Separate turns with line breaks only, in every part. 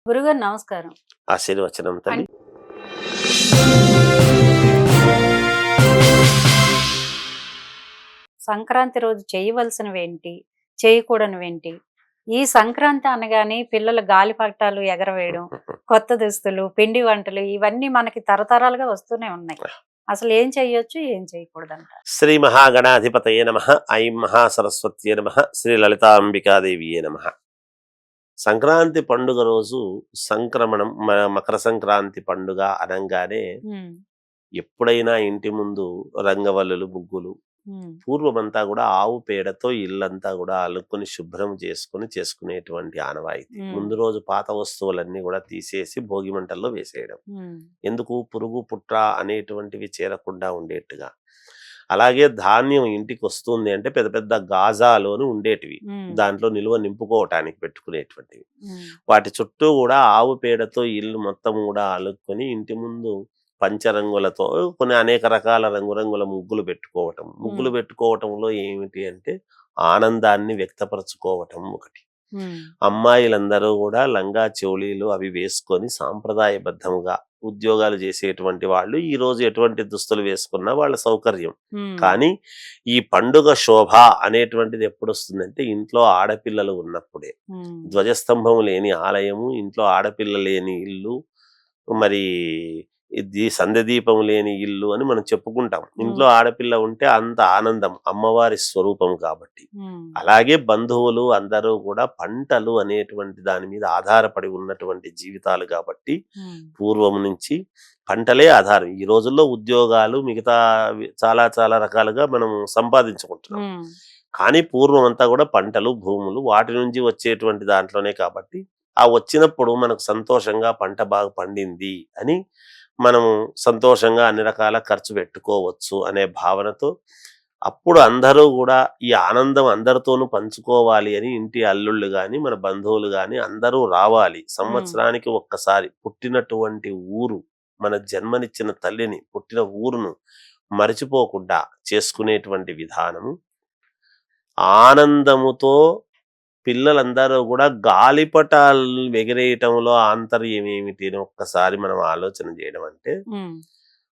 గురుగారు నమస్కారం.
ఆశీర్వచనం
అన్
తల్లి.
సంక్రాంతి రోజు చేయవలసినవేంటి? చేయకూడనివేంటి? ఈ సంక్రాంతి అనగానే పిల్లలు గాలిపటాలు ఎగరవేయడం, కొత్త దుస్తులు, పిండి వంటలు ఇవన్నీ మనకి తరతరాలుగా వస్తూనే ఉన్నాయి. అసలు ఏం చేయొచ్చు? ఏం చేయకూడదంటారు?
శ్రీ మహాగణాధిపతయే నమః. ఐం మహాసరస్వత్యే నమః. శ్రీ లలితాంబికాదేవియే నమః. సంక్రాంతి పండుగ రోజు సంక్రమణం, మకర సంక్రాంతి పండుగ అనంగానే
హ్మ్.
ఎప్పుడైనా ఇంటి ముందు రంగవల్లులు, ముగ్గులు,
హ్మ్.
పూర్వమంతా కూడా ఆవు పేడతో ఇల్లంతా కూడా అలుక్కొని శుభ్రం చేసుకునేటువంటి ఆనవాయితీ.
హ్మ్.
ముందు రోజు పాత వస్తువులన్నీ కూడా తీసేసి భోగి మంటల్లో వేసేయడం.
హ్మ్.
ఎందుకు? పురుగు పుట్ర అనేటువంటివి చేరకుండా ఉండేట్టుగా. అలాగే ధాన్యం ఇంటికి వస్తుంది అంటే పెద్ద పెద్ద గాజాలోని ఉండేటివి,
హ్మ్.
దాంట్లో నిల్వ నింపుకోవటానికి పెట్టుకునేటువంటివి.
హ్మ్.
వాటి చుట్టూ కూడా ఆవు పేడతో ఇల్లు మొత్తం కూడా అలుక్కొని ఇంటి ముందు పంచరంగులతో కొన్ని అనేక రకాల రంగురంగుల ముగ్గులు పెట్టుకోవటం. ముగ్గులు
హ్మ్.
పెట్టుకోవటంలో ఏమిటి అంటే ఆనందాన్ని వ్యక్తపరచుకోవటం ఒకటి.
హ్మ్.
అమ్మాయిలందరూ కూడా లంగా చోళీలు అవి వేసుకొని సాంప్రదాయబద్ధముగా ఉద్యోగాలు చేసేటువంటి వాళ్ళు ఈ రోజు ఎటువంటి దుస్తులు వేసుకున్నా వాళ్ళ సౌకర్యం.
హ్మ్.
కానీ ఈ పండుగ శోభ అనేటువంటిది ఎప్పుడొస్తుందంటే ఇంట్లో ఆడపిల్లలు ఉన్నప్పుడే.
హ్మ్.
ధ్వజస్తంభం లేని ఆలయము, ఇంట్లో ఆడపిల్ల లేని ఇల్లు, మరి ఇది సంధ్యదీపం లేని ఇల్లు అని మనం చెప్పుకుంటాం.
హ్మ్.
ఇంట్లో ఆడపిల్ల ఉంటే అంత ఆనందం, అమ్మవారి స్వరూపం కాబట్టి.
హ్మ్.
అలాగే బంధువులు అందరూ కూడా పంటలు అనేటువంటి దాని మీద ఆధారపడి ఉన్నటువంటి జీవితాలు కాబట్టి
హ్మ్.
పూర్వం నుంచి పంటలే ఆధారం. ఈ రోజుల్లో ఉద్యోగాలు మిగతా చాలా చాలా రకాలుగా మనం సంపాదించుకుంటున్నాం.
హ్మ్.
కానీ పూర్వం అంతా కూడా పంటలు, భూములు వాటి నుంచి వచ్చేటువంటి దాంట్లోనే కాబట్టి ఆ వచ్చినప్పుడు మనకు సంతోషంగా పంట బాగా పండింది అని మనము సంతోషంగా అన్ని రకాల ఖర్చు పెట్టుకోవచ్చు అనే భావనతో అప్పుడు అందరూ కూడా ఈ ఆనందం అందరితోనూ పంచుకోవాలి అని ఇంటి అల్లుళ్ళు గాని, మన బంధువులు గాని అందరూ రావాలి.
హ్మ్.
సంవత్సరానికి ఒక్కసారి పుట్టినటువంటి ఊరు, మన జన్మనిచ్చిన తల్లిని, పుట్టిన ఊరును మరిచిపోకుండా చేసుకునేటువంటి విధానము. ఆనందముతో పిల్లలందరూ కూడా గాలిపటాలు ఎగిరేయటంలో ఆంతర్యం ఏమిటి అని ఒక్కసారి మనం ఆలోచన చేయడం అంటే,
హ్మ్.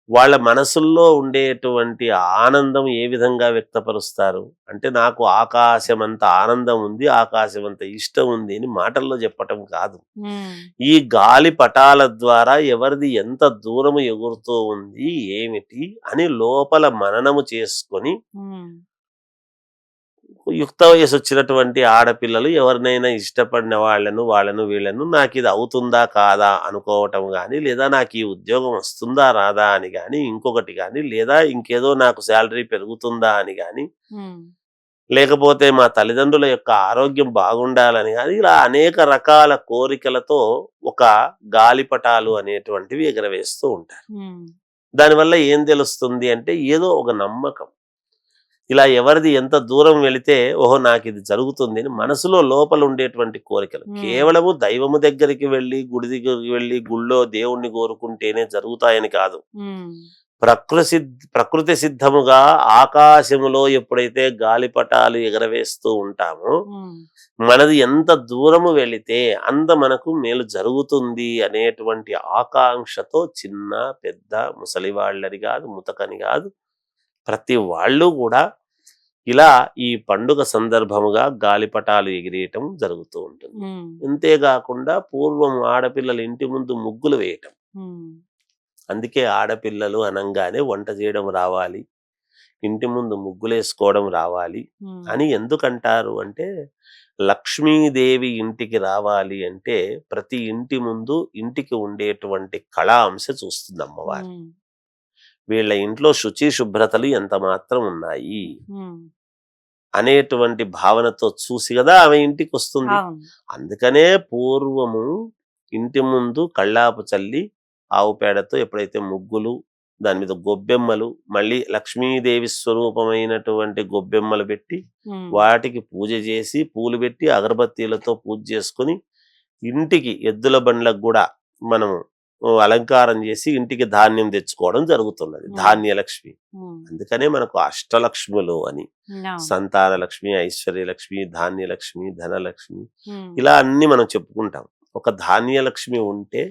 వాళ్ళ మనసుల్లో ఉండేటువంటి ఆనందం ఏ విధంగా వ్యక్తపరుస్తారు అంటే, నాకు ఆకాశమంత ఆనందం ఉంది, ఆకాశమంత ఇష్టం ఉంది అని మాటల్లో చెప్పటం కాదు.
హ్మ్.
ఈ గాలి పటాల ద్వారా ఎవరిది ఎంత దూరము ఎగురుతూ ఉంది ఏమిటి అని లోపల మననము చేసుకొని
హ్మ్.
యుక్త వయసు వచ్చినటువంటి ఆడపిల్లలు ఎవరినైనా ఇష్టపడిన వాళ్ళను వీళ్ళను నాకు ఇది అవుతుందా కాదా అనుకోవటం కానీ, లేదా నాకు ఈ ఉద్యోగం వస్తుందా రాదా అని కానీ, ఇంకొకటి కానీ, లేదా ఇంకేదో నాకు శాలరీ పెరుగుతుందా అని కానీ,
హ్మ్.
లేకపోతే మా తల్లిదండ్రుల యొక్క ఆరోగ్యం బాగుండాలని కానీ, ఇలా అనేక రకాల కోరికలతో ఒక గాలిపటాలు అనేటువంటివి ఎగరవేస్తూ ఉంటారు.
హ్మ్.
దానివల్ల ఏం తెలుస్తుంది అంటే ఏదో ఒక నమ్మకం. ఇలా ఎవరిది ఎంత దూరం వెళితే ఓహో నాకిది జరుగుతుంది అని మనసులో లోపల ఉండేటువంటి కోరికలు.
హ్మ్.
కేవలము దైవము దగ్గరికి వెళ్ళి, గుడి దగ్గరికి వెళ్ళి, గుళ్ళో దేవుణ్ణి కోరుకుంటేనే జరుగుతాయని కాదు.
హ్మ్.
ప్రకృతి సిద్ధముగా ఆకాశములో ఎప్పుడైతే గాలిపటాలు ఎగరవేస్తూ ఉంటామో,
హ్మ్.
మనది ఎంత దూరము వెళితే అంత మనకు మేలు జరుగుతుంది అనేటువంటి ఆకాంక్షతో చిన్న, పెద్ద, ముసలివాళ్ళని గాదు, ముతకని గాదు, ప్రతి వాళ్ళు గూడా ఇలా ఈ పండుగ సందర్భముగా గాలిపటాలు ఎగిరేయటం జరుగుతూ ఉంటుంది.
హ్మ్.
ఇంతేగాకుండా పూర్వం ఆడపిల్లలు ఇంటి ముందు ముగ్గులు వేయటం.
హ్మ్.
అందుకే ఆడపిల్లలు అనంగానే వంట చేయడం రావాలి, ఇంటి ముందు ముగ్గులేసుకోవడం రావాలి
హ్మ్.
అని ఎందుకంటారు అంటే, లక్ష్మీదేవి ఇంటికి రావాలి అంటే ప్రతి ఇంటి ముందు ఇంటికి ఉండేటువంటి కళా అంశ చూస్తుంది అమ్మవారు.
హ్మ్.
వీళ్ళ ఇంట్లో శుచి శుభ్రతలు ఎంత మాత్రం ఉన్నాయి
హ్మ్.
అనేటువంటి భావనతో చూసి గదా ఆమె ఇంటికొస్తుంది.
అవును.
అందుకనే పూర్వము ఇంటి ముందు కళ్ళాపు చల్లి, ఆవు పేడతో ఎప్పుడైతే ముగ్గులు, దాని మీద గొబ్బెమ్మలు, మళ్ళీ లక్ష్మీదేవి స్వరూపమైనటువంటి గొబ్బెమ్మలు పెట్టి,
హ్మ్.
వాటికి పూజ చేసి, పూలు పెట్టి, అగరబత్తీలతో పూజ చేసుకొని, ఇంటికి ఎద్దుల బండ్లకు గూడా మనము అలంకారం చేసి ఇంటికి ధాన్యం తెచ్చుకోవడం జరుగుతున్నది.
హ్మ్.
ధాన్యలక్ష్మి.
హ్మ్.
అందుకనే మనకు అష్టలక్ష్ములు అని.
అవును.
సంతానలక్ష్మి, ఐశ్వర్యలక్ష్మి, ధాన్యలక్ష్మి, ధనలక్ష్మి
హ్మ్.
ఇలా అన్నీ మనం చెప్పుకుంటాం. ఒక ధాన్యలక్ష్మి ఉంటే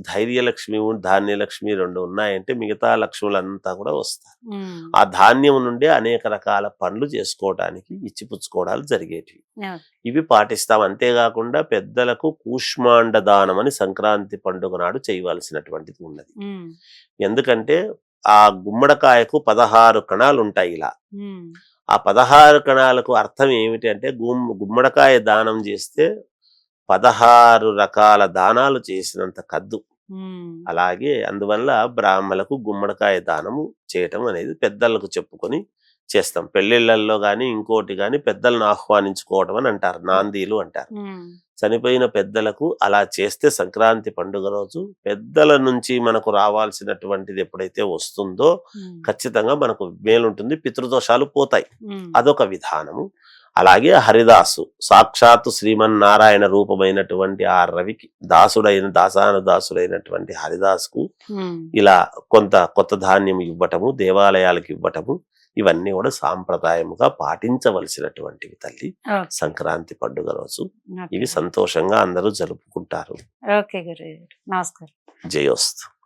ధైర్యలక్ష్మి ధాన్యలక్ష్మి 2 ఉన్నాయంటే మిగతా లక్ష్ములంతా కూడా వస్తారు.
ఉమ్,
ఆ ధాన్యం నుండే అనేక రకాల పనులు చేసుకోవడానికి ఇచ్చిపుచ్చుకోవడాలు జరిగేటివి.
ఓకే.
ఇవి పాటిస్తాం. అంతేకాకుండా పెద్దలకు కూష్మాండ దానం అని సంక్రాంతి పండుగ నాడు చేయవలసినటువంటిది ఉన్నది.
ఉమ్,
ఎందుకంటే ఆ గుమ్మడికాయకు 16 కణాలు ఉంటాయి ఇలా.
ఉమ్,
ఆ 16 కణాలకు అర్థం ఏమిటి అంటే గుమ్మడికాయ దానం చేస్తే 16 రకాల దానాలు చేసినంత కద్దు.
ఉమ్,
అలాగే అందువల్ల బ్రాహ్మలకు గుమ్మడికాయ దానము చేయటం అనేది పెద్దలకు చెప్పుకొని చేస్తాం. పెళ్లిళ్లలో గాని ఇంకోటి గాని పెద్దలను ఆహ్వానించుకోవడం అని అంటారు, నాందీలు అంటారు.
ఉమ్,
చనిపోయిన పెద్దలకు అలా చేస్తే సంక్రాంతి పండుగ రోజు పెద్దల నుంచి మనకు రావాల్సినటువంటిది ఎప్పుడైతే వస్తుందో
ఉమ్,
ఖచ్చితంగా మనకు మేలుంటుంది, పితృదోషాలు పోతాయి.
ఉమ్,
అదొక విధానము. అలాగే హరిదాసు సాక్షాత్తు శ్రీమన్నారాయణ రూపమైనటువంటి ఆ రవికి దాసానుదాసుడైనటువంటి హరిదాసుకు
ఉమ్,
ఇలా కొంత కొత్త ధాన్యం ఇవ్వటము, దేవాలయాలకు ఇవ్వటము, ఇవన్నీ కూడా సాంప్రదాయముగా పాటించవలసినటువంటివి తల్లి
ఓకే.
సంక్రాంతి పండుగ రోజు.
ఓకే.
ఇవి సంతోషంగా అందరూ జరుపుకుంటారు.
ఓకే గురుగారు, నమస్కారం.
జయోస్తు.